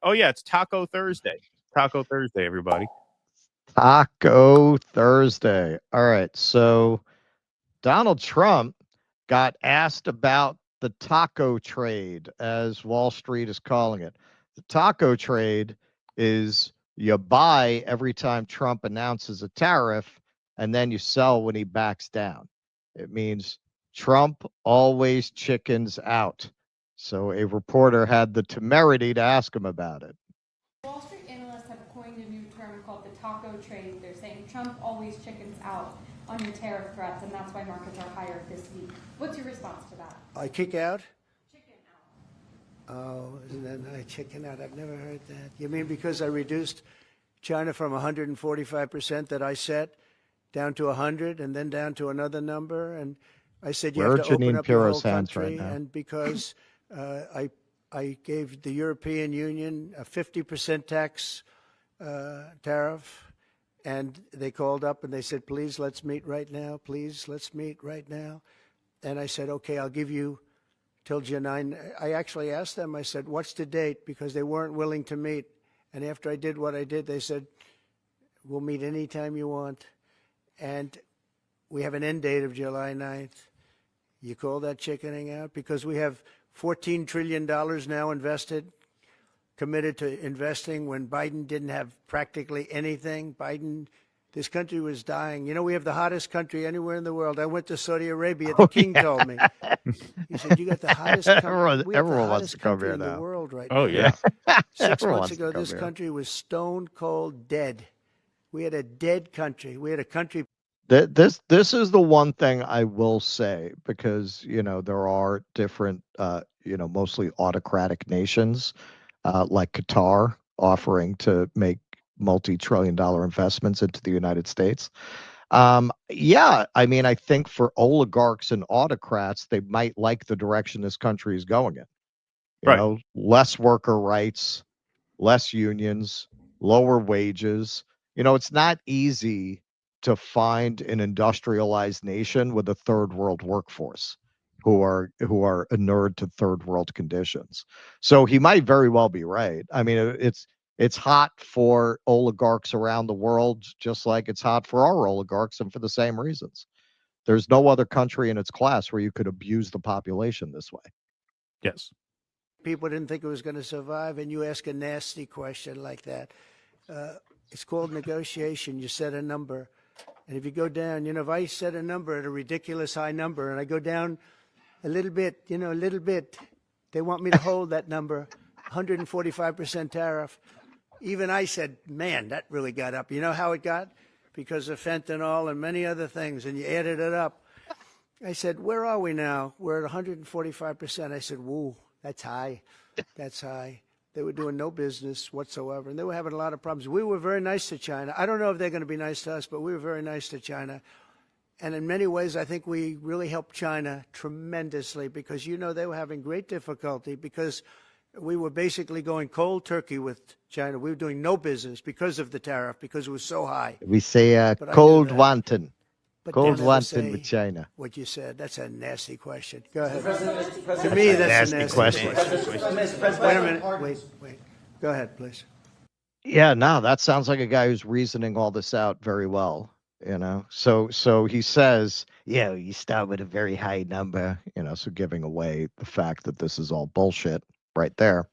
Oh yeah, it's Taco Thursday. Taco Thursday, everybody. Taco Thursday. All right. So Donald Trump got asked about the taco trade, as Wall Street is calling it. The taco trade is you buy every time Trump announces a tariff, and then you sell when he backs down. It means Trump always chickens out. So a reporter had the temerity to ask him about it. Wall Street analysts have coined a new term called the taco trade. They're saying Trump always chickens out on your tariff threats, and that's why markets are higher this week. What's your response to that? I kick out? Chicken out. Oh, isn't that nice? Chicken out. I've never heard that. You mean because I reduced China from 145% that I set down to 100 and then down to another number? And I said you Where have to open Janine up your whole Pirro's hands country. right now? And because I gave the European Union a 50% tax tariff, and they called up and they said, please, let's meet right now. Please, let's meet right now. And I said, okay, I'll give you till July 9. I actually asked them, I said, what's the date? Because they weren't willing to meet. And after I did what I did, they said, we'll meet anytime you want. And we have an end date of July 9th. You call that chickening out? Because we have $14 trillion now invested, committed to investing when Biden didn't have practically anything. This country was dying. You know, we have the hottest country anywhere in the world. I went to Saudi Arabia. The king told me. He said, you got the hottest country. Everyone wants to come here in the now. world right Oh now. yeah. 6 Everyone months wants to ago, come this here. country was stone cold dead. We had a dead country. We had a country. This is the one thing I will say, because there are different mostly autocratic nations like Qatar offering to make multi-trillion-dollar investments into the United States. Yeah, I mean, I think for oligarchs and autocrats, they might like the direction this country is going in. Right. Less worker rights, less unions, lower wages. It's not easy to find an industrialized nation with a third world workforce who are inured to third world conditions. So he might very well be right. I mean, it's hot for oligarchs around the world, just like it's hot for our oligarchs, and for the same reasons. There's no other country in its class where you could abuse the population this way. Yes. People didn't think it was going to survive, and you ask a nasty question like that. It's called negotiation. You set a number. And if you go down, if I set a number at a ridiculous high number and I go down a little bit, they want me to hold that number, 145% tariff. Even I said, man, that really got up. You know how it got? Because of fentanyl and many other things, and you added it up. I said, where are we now? We're at 145%. I said, whoa, that's high. That's high. They were doing no business whatsoever, and they were having a lot of problems. We were very nice to China. I don't know if they're going to be nice to us, but we were very nice to China. And in many ways, I think we really helped China tremendously, because, they were having great difficulty because we were basically going cold turkey with China. We were doing no business because of the tariff, because it was so high. We say But I knew cold that. wanton. But Cold they never wanton say with China. what you said. That's a nasty question. Go ahead. To me, that's a nasty question. Wait a minute. Wait. Go ahead, please. Yeah, no, that sounds like a guy who's reasoning all this out very well. So he says, yeah, you start with a very high number, so giving away the fact that this is all bullshit right there.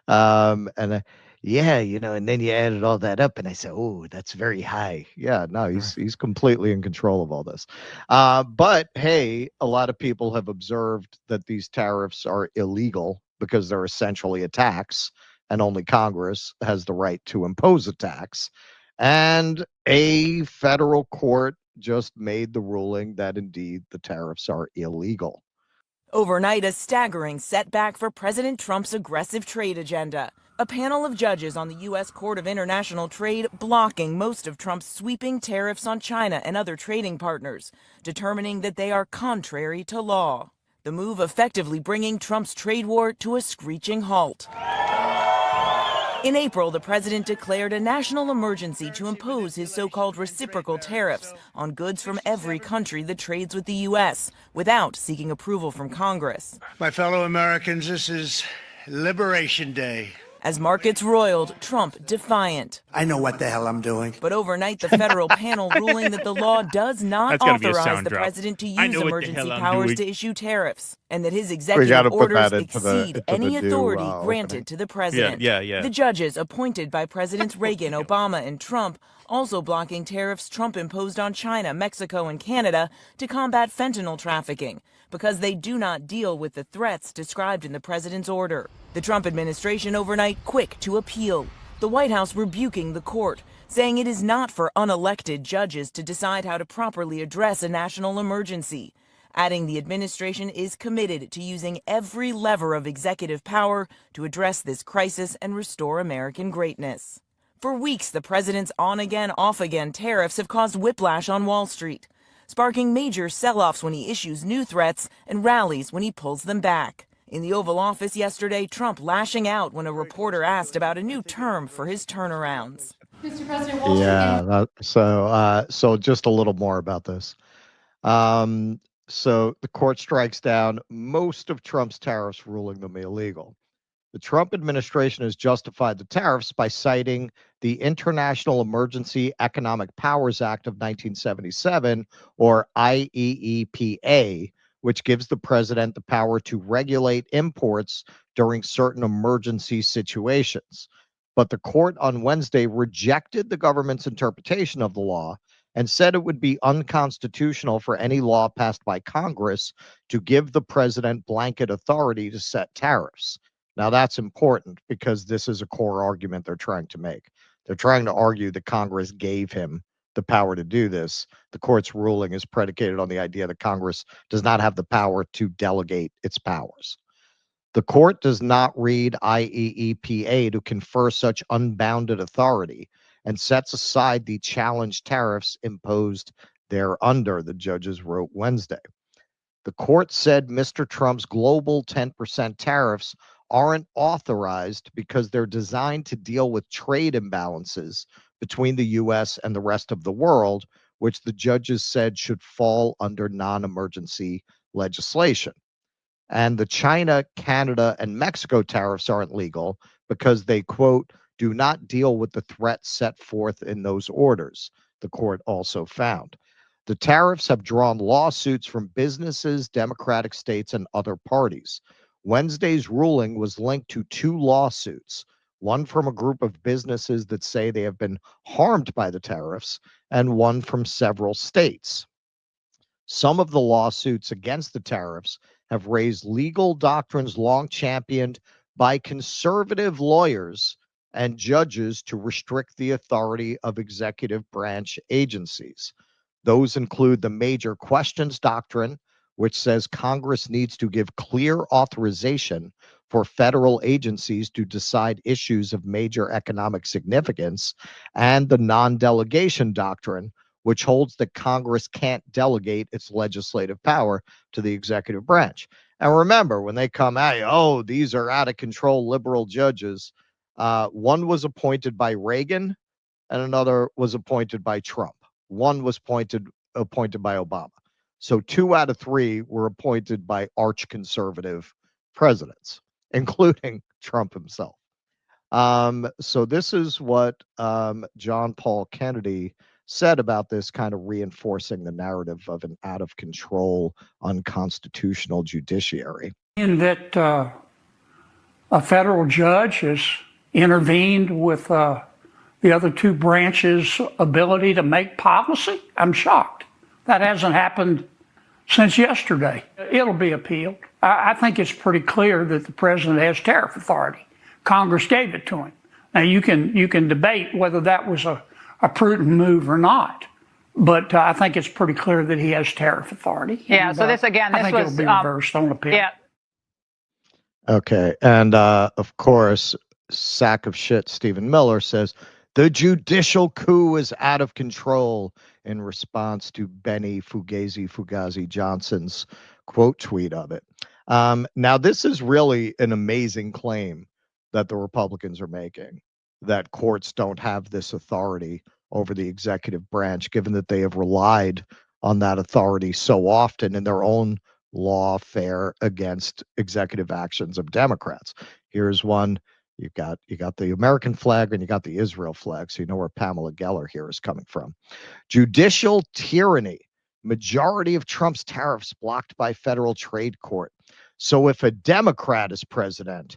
And yeah, and then you added all that up, and I said, oh, that's very high. Yeah, no, he's completely in control of all this. But hey, a lot of people have observed that these tariffs are illegal because they're essentially a tax, and only Congress has the right to impose a tax. And a federal court just made the ruling that indeed the tariffs are illegal. Overnight, a staggering setback for President Trump's aggressive trade agenda. A panel of judges on the U.S. Court of International Trade blocking most of Trump's sweeping tariffs on China and other trading partners, determining that they are contrary to law. The move effectively bringing Trump's trade war to a screeching halt. In April, the president declared a national emergency to impose his so-called reciprocal tariffs on goods from every country that trades with the U.S. without seeking approval from Congress. My fellow Americans, this is Liberation Day. As markets roiled, Trump defiant. I know what the hell I'm doing. But overnight, the federal panel ruling that the law does not That's gotta be a authorize sound the drop. president to I use know what the emergency hell I'm powers doing. to issue tariffs, and that his We executive got to put orders that into the exceed any new, authority opening. granted to the president. Yeah. The judges appointed by Presidents Reagan, Obama, and Trump also blocking tariffs Trump imposed on China, Mexico, and Canada to combat fentanyl trafficking, because they do not deal with the threats described in the president's order. The Trump administration overnight quick to appeal, the White House rebuking the court, saying it is not for unelected judges to decide how to properly address a national emergency, adding the administration is committed to using every lever of executive power to address this crisis and restore American greatness. For weeks, the president's on-again, off-again tariffs have caused whiplash on Wall Street, sparking major sell-offs when he issues new threats and rallies when he pulls them back. In the Oval Office yesterday, Trump lashing out when a reporter asked about a new term for his turnarounds. Mr. President, Wall Street Yeah. So just a little more about this. So the court strikes down most of Trump's tariffs, ruling them illegal. The Trump administration has justified the tariffs by citing the International Emergency Economic Powers Act of 1977, or IEEPA, which gives the president the power to regulate imports during certain emergency situations. But the court on Wednesday rejected the government's interpretation of the law and said it would be unconstitutional for any law passed by Congress to give the president blanket authority to set tariffs. Now, that's important because this is a core argument they're trying to make. They're trying to argue that Congress gave him the power to do this. The court's ruling is predicated on the idea that Congress does not have the power to delegate its powers. The court does not read IEEPA to confer such unbounded authority and sets aside the challenged tariffs imposed thereunder, the judges wrote Wednesday. The court said Mr. Trump's global 10% tariffs aren't authorized because they're designed to deal with trade imbalances between the U.S. and the rest of the world, which the judges said should fall under non-emergency legislation. And the China, Canada, and Mexico tariffs aren't legal because they, quote, do not deal with the threats set forth in those orders, the court also found. The tariffs have drawn lawsuits from businesses, Democratic states, and other parties. Wednesday's ruling was linked to two lawsuits, one from a group of businesses that say they have been harmed by the tariffs, and one from several states. Some of the lawsuits against the tariffs have raised legal doctrines long championed by conservative lawyers and judges to restrict the authority of executive branch agencies. Those include the major questions doctrine, which says Congress needs to give clear authorization for federal agencies to decide issues of major economic significance, and the non-delegation doctrine, which holds that Congress can't delegate its legislative power to the executive branch. And remember, when they come at you, oh, these are out of control liberal judges, one was appointed by Reagan and another was appointed by Trump. One was appointed by Obama. So 2 out of 3 were appointed by arch conservative presidents, including Trump himself. So this is what John Paul Kennedy said about this, kind of reinforcing the narrative of an out of control, unconstitutional judiciary. In that a federal judge has intervened with the other two branches' ability to make policy? I'm shocked. That hasn't happened since yesterday. It'll be appealed. I think it's pretty clear that the president has tariff authority. Congress gave it to him. Now you can debate whether that was a prudent move or not, but I think it's pretty clear that he has tariff authority. Yeah. And, So this again, I this think was it'll be reversed on appeal. yeah. Okay, and of course, sack of shit Stephen Miller says the judicial coup is out of control in response to Benny Fugazi Johnson's quote tweet of it. Now, this is really an amazing claim that the Republicans are making, that courts don't have this authority over the executive branch, given that they have relied on that authority so often in their own lawfare against executive actions of Democrats. Here's one You got the American flag and you got the Israel flag, so you know where Pamela Geller here is coming from. Judicial tyranny. Majority of Trump's tariffs blocked by federal trade court. So if a Democrat is president,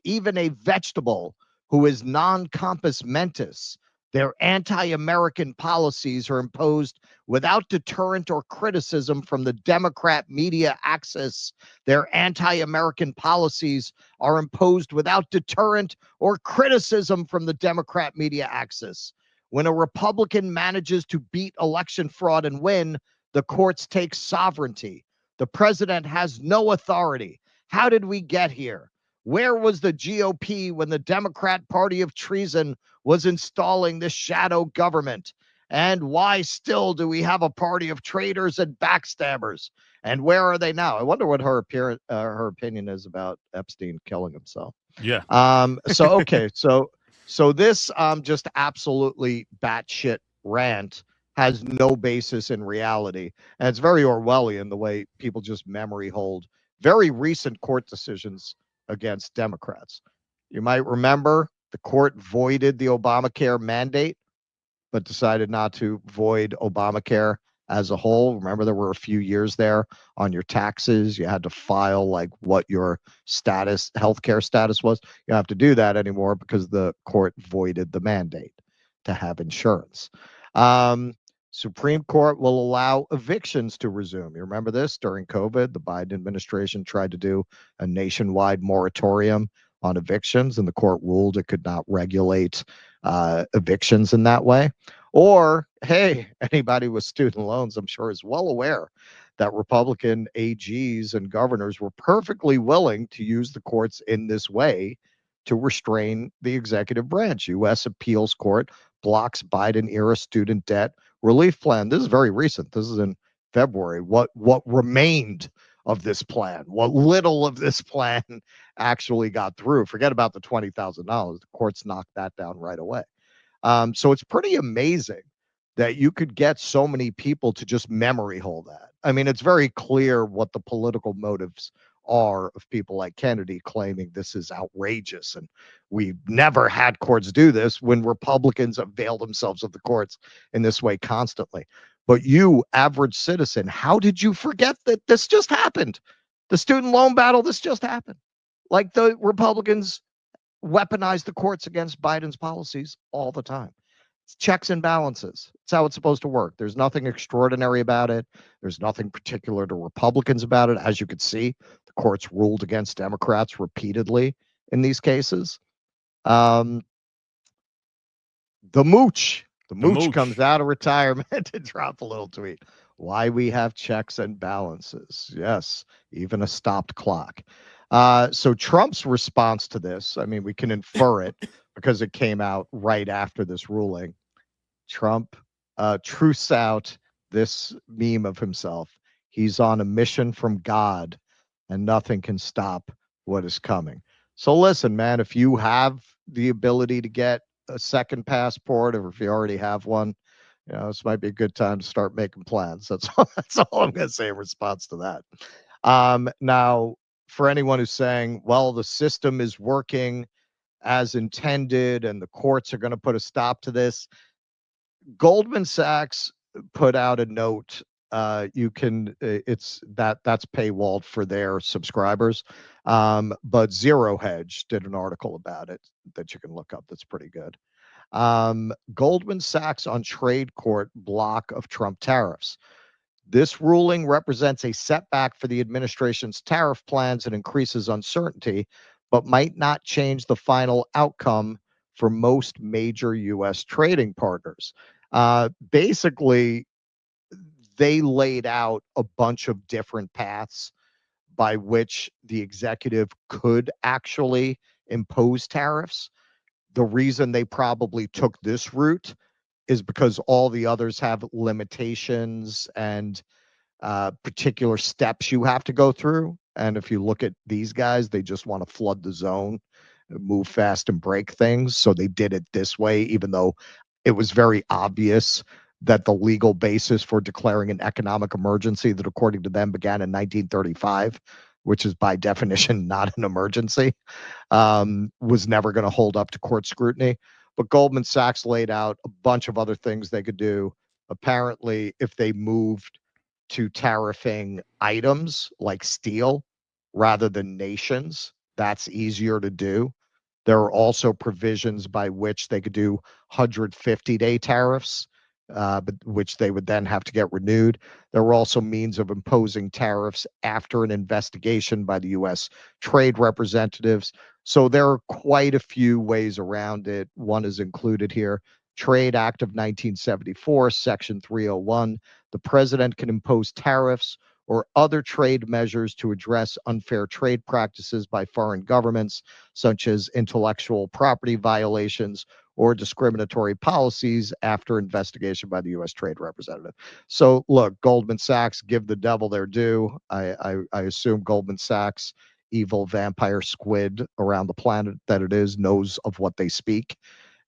even a vegetable who is non-compos mentis, their anti-American policies are imposed without deterrent or criticism from the Democrat media axis. Their anti-American policies are imposed without deterrent or criticism from the Democrat media axis. When a Republican manages to beat election fraud and win, the courts take sovereignty. The president has no authority. How did we get here? Where was the GOP when the Democrat Party of Treason was installing this shadow government? And why still do we have a party of traitors and backstabbers? And where are they now? I wonder what her opinion is about Epstein killing himself. Yeah. So this just absolutely batshit rant has no basis in reality, and it's very Orwellian the way people just memory hold very recent court decisions against Democrats. You might remember the court voided the Obamacare mandate, but decided not to void Obamacare as a whole. Remember, there were a few years there on your taxes. You had to file like what your healthcare status was. You don't have to do that anymore because the court voided the mandate to have insurance. Supreme Court will allow evictions to resume. You remember this? During COVID, the Biden administration tried to do a nationwide moratorium on evictions, and the court ruled it could not regulate evictions in that way. Or, hey, anybody with student loans, I'm sure, is well aware that Republican AGs and governors were perfectly willing to use the courts in this way to restrain the executive branch. U.S. Appeals Court blocks Biden-era student debt relief plan. This is very recent. This is in February. What remained of this plan? What little of this plan actually got through? Forget about the $20,000. The courts knocked that down right away. So it's pretty amazing that you could get so many people to just memory hold that. I mean, it's very clear what the political motives are of people like Kennedy claiming this is outrageous and we've never had courts do this, when Republicans avail themselves of the courts in this way constantly. But you, average citizen, how did you forget that this just happened? The student loan battle, this just happened. Like, the Republicans weaponize the courts against Biden's policies all the time. It's checks and balances. It's how it's supposed to work. There's nothing extraordinary about it. There's nothing particular to Republicans about it. As you could see, the courts ruled against Democrats repeatedly in these cases. The mooch comes out of retirement to drop a little tweet. Why we have checks and balances. Yes, even a stopped clock. So Trump's response to this, I mean, we can infer it because it came out right after this ruling. Trump truths out this meme of himself. He's on a mission from God and nothing can stop what is coming. So listen, man, if you have the ability to get a second passport, or if you already have one, you know, this might be a good time to start making plans. That's all I'm going to say in response to that. Now, for anyone who's saying, well, the system is working as intended and the courts are going to put a stop to this, Goldman Sachs put out a note. That's paywalled for their subscribers. But Zero Hedge did an article about it that you can look up. That's pretty good. Goldman Sachs on trade court block of Trump tariffs. This ruling represents a setback for the administration's tariff plans and increases uncertainty, but might not change the final outcome for most major U.S. trading partners. Basically, they laid out a bunch of different paths by which the executive could actually impose tariffs. The reason they probably took this route is because all the others have limitations and particular steps you have to go through. And if you look at these guys, they just want to flood the zone, move fast and break things. So they did it this way, even though it was very obvious that the legal basis for declaring an economic emergency that, according to them, began in 1935, which is by definition not an emergency, was never going to hold up to court scrutiny. But Goldman Sachs laid out a bunch of other things they could do. Apparently, if they moved to tariffing items like steel rather than nations, that's easier to do. There are also provisions by which they could do 150-day tariffs, but which they would then have to get renewed. There were also means of imposing tariffs after an investigation by the U.S. trade representatives. So there are quite a few ways around it. One is included here. Trade Act of 1974, Section 301. The president can impose tariffs or other trade measures to address unfair trade practices by foreign governments, such as intellectual property violations or discriminatory policies after investigation by the U.S. Trade Representative. So, look, Goldman Sachs, give the devil their due. I assume Goldman Sachs, evil vampire squid around the planet that it is, knows of what they speak.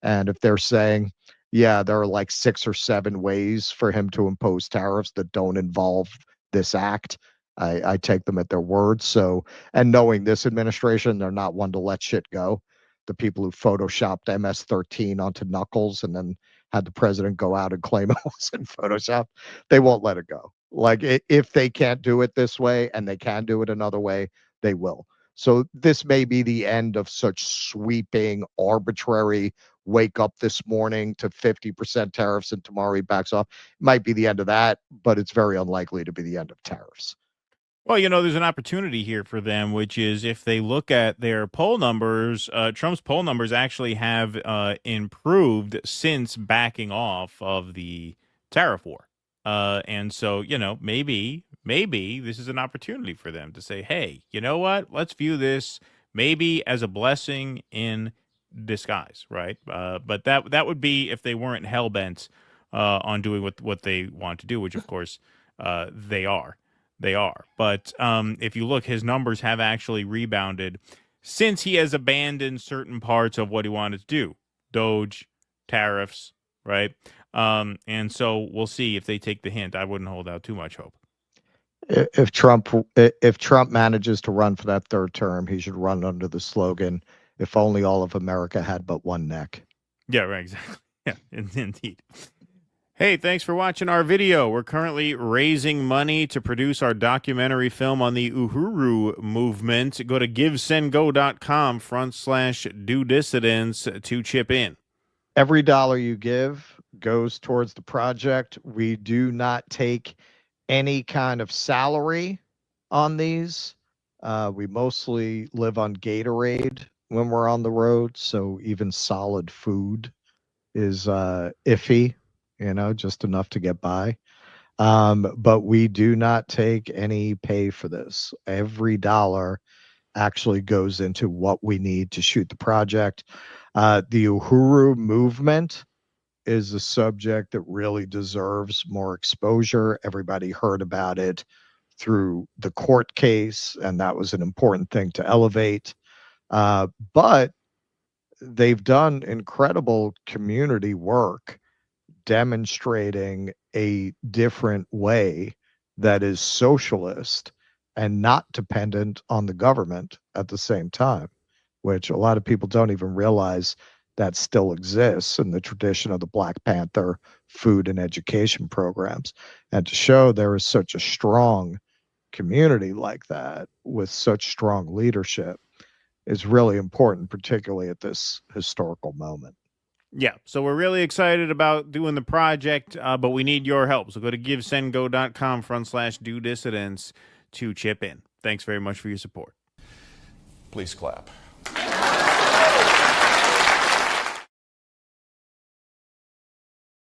And if they're saying, yeah, there are like 6 or 7 ways for him to impose tariffs that don't involve this act, I take them at their word. So, and knowing this administration, they're not one to let shit go. The people who photoshopped MS-13 onto Knuckles and then had the president go out and claim it wasn't Photoshop, they won't let it go. Like, if they can't do it this way and they can do it another way, they will. So this may be the end of such sweeping, arbitrary wake up this morning to 50% tariffs and tomorrow he backs off. It might be the end of that, but it's very unlikely to be the end of tariffs. Well, there's an opportunity here for them, which is if they look at their poll numbers, Trump's poll numbers actually have improved since backing off of the tariff war. And so, maybe this is an opportunity for them to say, hey, you know what? Let's view this maybe as a blessing in disguise, right? But that would be if they weren't hell-bent on doing what they want to do, which, of course, they are. They are. But if you look, his numbers have actually rebounded since he has abandoned certain parts of what he wanted to do. Doge, tariffs, right? And so we'll see if they take the hint. I wouldn't hold out too much hope. If Trump manages to run for that third term, he should run under the slogan, "If only all of America had but one neck." Yeah, right, exactly. Yeah, indeed. Hey, thanks for watching our video. We're currently raising money to produce our documentary film on the Uhuru movement. Go to givesendgo.com/do dissidents to chip in. Every dollar you give goes towards the project. We do not take any kind of salary on these. We mostly live on Gatorade when we're on the road, so even solid food is iffy, just enough to get by. But we do not take any pay for this. Every dollar actually goes into what we need to shoot the project. The Uhuru movement is a subject that really deserves more exposure. Everybody heard about it through the court case, and that was an important thing to elevate. But they've done incredible community work demonstrating a different way that is socialist and not dependent on the government at the same time, which a lot of people don't even realize that still exists in the tradition of the Black Panther food and education programs. And to show there is such a strong community like that with such strong leadership is really important, particularly at this historical moment. Yeah, so we're really excited about doing the project, but we need your help. So go to givesendgo.com/do dissidents to chip in. Thanks very much for your support. Please clap.